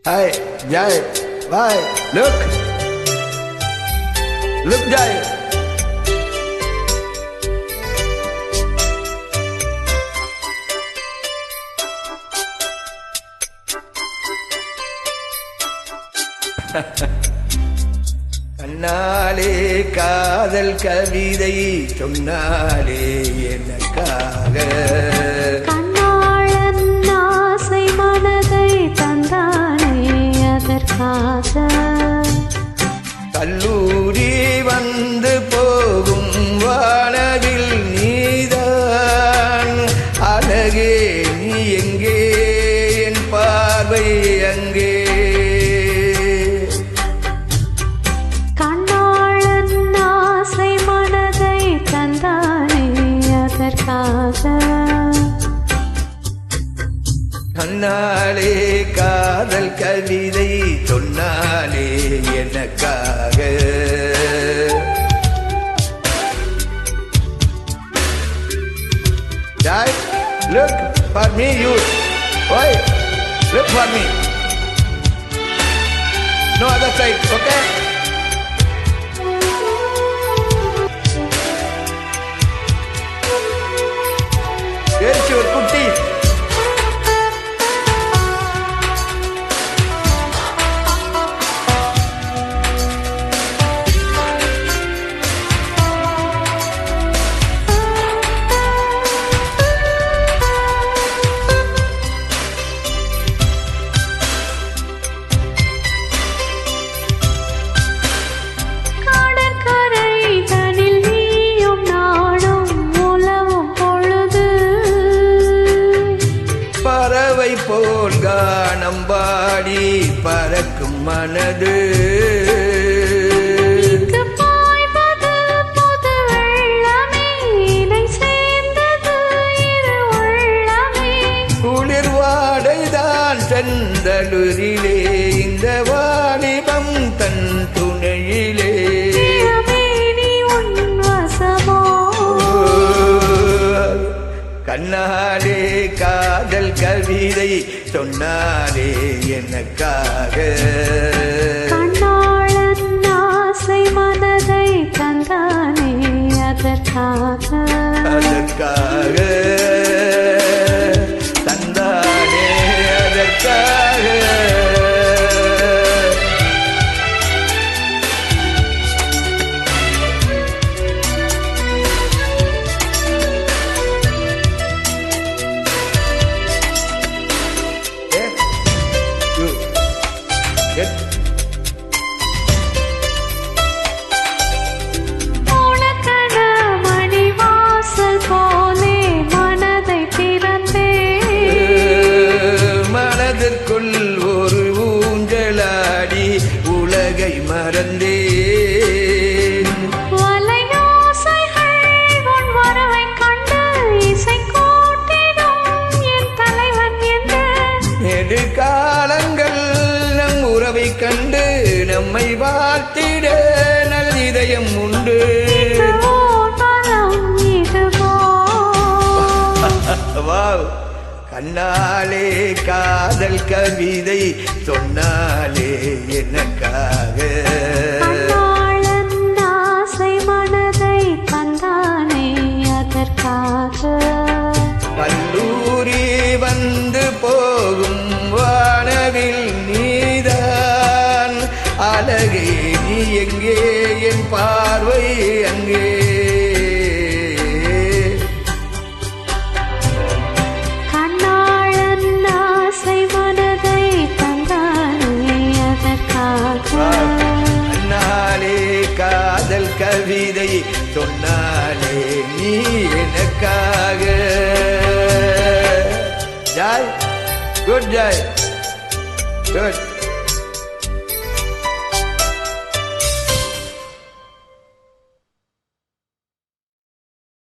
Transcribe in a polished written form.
Hey, Jai, bye. Look, Jai. கண்ணாலே காதல் கவிதை சொன்னாலே எனக்காக கண்ணாளன் ஆசை மனதை தந்தானே அதற்காக கல்லூரி வந்து போகும் வானவில் நீதான் அழகே நீ எங்கே என் பார்வை அங்கே கண்ணாளன் ஆசை மனதை தந்தானே அதற்காக கண்ணாலே காதல் கவிதை சொன்னாலே எனக்காக Jai, look for me, you. Oi, look for me. No other side, okay? Here's your kutti. பறவை போல் கானம் பாடி பறக்கும் மனது குளிர் வாடைதான் செந்தலுரிலே இந்த வாலிபம் தன் துணையிலே கண்ணாலே காதல் கவிதை சொன்னாலே எனக்காக கண்ணாளன் ஆசை மனதை தந்தானே அதற்காக தந்தானே அதற்காக மனதிற்குள் ஒரு ஊஞ்சலாடி உலகை மறந்தேன் நெடுகாலங்கள் நம் உறவை கண்டு நம்மை வாழ்த்திட நல்லிதயம் உண்டு வாவ் கண்ணாலே காதல் கவிதை சொன்னாலே எனக்காக கண்ணாளன் ஆசை மனதை தந்தானே அதற்காக கல்லூரி வந்து போகும் வானவில் நீதான் அழகே நீ எங்கே என் பார்வை அங்கே கண்ணாளன் ஆசை மனதை தந்தானே அதற்காக கண்ணாலே காதல் கவிதை சொன்னாலே நீ எனக்காக Jai, good Jai, good.